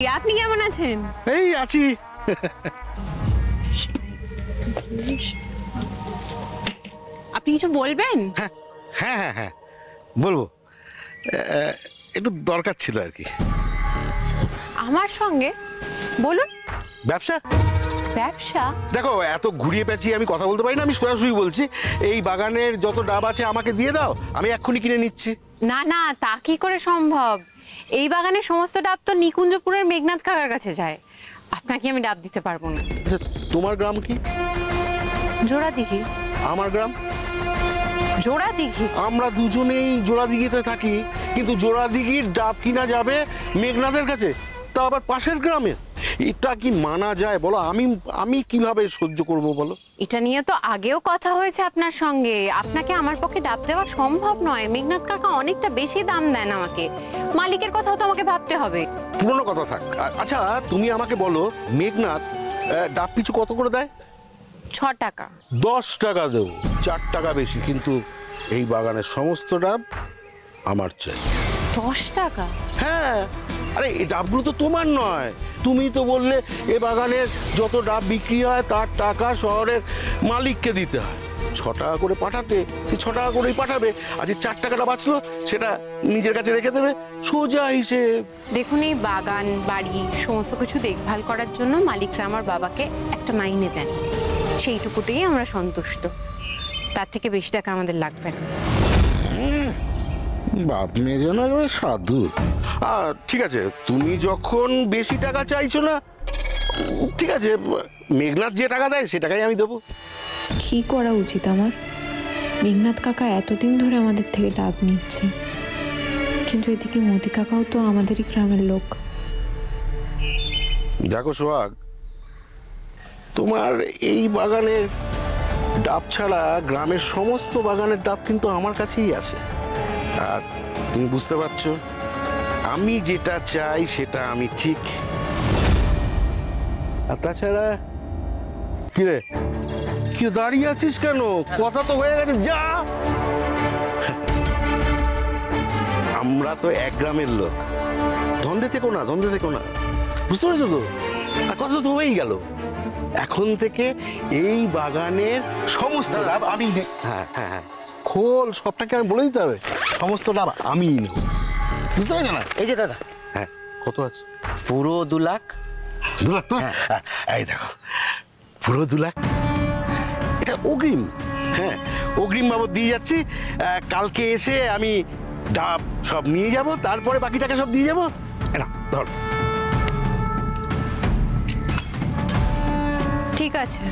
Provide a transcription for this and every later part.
আপনি কেমন আছেন? এই আছি। আপনি কিছু বলবেন? হ্যাঁ হ্যাঁ হ্যাঁ হ্যাঁ বলবো। একটু দরকার ছিল আর কি। আমার সঙ্গে? বলুন। ব্যবসা। ব্যবসা? দেখো, এত ঘুরিয়ে পেঁচিয়ে আমি কথা বলতে পারি না, আমি সোজাসুজি বলছি। এই বাগানের যত ডাব আছে আমাকে দিয়ে দাও, আমি এক্ষুনি কিনে নিচ্ছি। না না, তা কি করে সম্ভব? এই বাগানের সমস্ত ডাব তো নিকুঞ্জপুরের মেঘনাথ কাকার কাছে যায়, আপনাকে আমি ডাব দিতে পারবো না। আচ্ছা, তোমার গ্রাম কি? জোড়াদিঘি। আমার গ্রাম জোড়াদিঘি? আমরা দুজনেই জোড়াদিঘিতে থাকি, কিন্তু জোড়াদিঘির ডাব কিনা যাবে মেঘনাথের কাছে, তা আবার পাশের গ্রামে। এটা কি মানা যায় বলো? আমি কিভাবে সহ্য করব বলো? এটা নিয়ে তো আগেও কথা হয়েছে আপনার সঙ্গে, আপনাকে আমার পক্ষে ডাব দেওয়া সম্ভব নয়। মেঘনাথ কাকা অনেকটা বেশি দাম দেন আমাকে, মালিকের কথাও তো আমাকে ভাবতে হবে। পুরনো কথা থাক। আচ্ছা, তুমি আমাকে বলো, মেঘনাথ ডাব পিছু কত করে দেয়? 6 টাকা। 10 টাকা দেবো, 4 টাকা বেশি, কিন্তু এই বাগানের সমস্ত ডাব আমার চাই। 10 টাকা? হ্যাঁ, আরে এই ডাবগুলো তো তোমার নয়। তুমি তো বললে এ বাগানের যত ডাব বিক্রি হয় তার টাকা শহরের মালিককে দিতে হয়। 6 টাকা করে পাঠাতে, সে 6 টাকা করেই পাঠাবে, আর যে 4 টাকাটা বাঁচলো সেটা নিজের কাছে রেখে দেবে, সোজা হিসেব। দেখুন, এই বাগান বাড়ি সমস্ত কিছু দেখভাল করার জন্য মালিকরা আমার বাবাকে একটা মাইনে দেন, সেইটুকুতেই আমরা সন্তুষ্ট। তার থেকে বেশি টাকা আমাদের লাগবে না। বাপ মেয়ে যেন একেবারে সাধু। ঠিক আছে, তুমি যখন বেশি টাকা চাইছো না, ঠিক আছে, মেঘনাথ যে টাকা দেয় সে টাকাই আমি দেবো। কি করা উচিত আমার? মেঘনাথ কাকা এতদিন ধরে আমাদের থেকে ডাব নিচ্ছে, কিন্তু এদিকে মোদি কাকাও তো আমাদেরই গ্রামের লোক। দেখো সোহাগ, তোমার এই বাগানের ডাব ছাড়া গ্রামের সমস্ত বাগানের ডাব কিন্তু আমার কাছেই আসে। আর তুমি বুঝতে পারছো, আমি যেটা চাই সেটা আমি ঠিক। আর তাছাড়া কি রে, কি দাঁড়িয়ে আছিস কেন? কথা তো হয়ে গেছে, যা। আমরা তো এক গ্রামের লোক, দ্বন্দ্বে থেকো না, দ্বন্দ্বে থেকো না, বুঝতে পেরেছো তো? আর কথা তো হয়েই গেল। এখন থেকে এই বাগানের সমস্ত লাভ আমি। হ্যাঁ হ্যাঁ হ্যাঁ, খোল সবটাকে আমি বলে দিতে হবে, সমস্ত লাভ আমি নেব, বুঝতে পারছো না? এই যে দাদা। হ্যাঁ, কত আছে? পুরো 2 লাখ। 2 লাখ তো? এই দেখো, পুরো 2 লাখ, এটা অগ্রিম। হ্যাঁ, অগ্রিম বাবদ দিয়ে যাচ্ছি। কালকে এসে আমি ডাব সব নিয়ে যাব, তারপরে বাকি টাকা সব দিয়ে যাবো। না ধর। ঠিক আছে,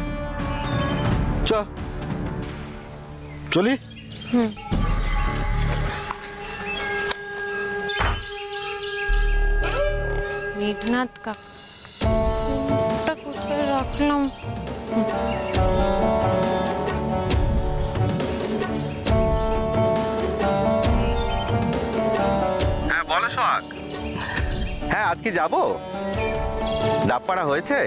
চলি। মেঘনাথ কাকা কোথায় রাখলাম? হ্যাঁ বলো সোহাগ। হ্যাঁ, আজকে যাবো। ডাব পাড়া হয়েছে?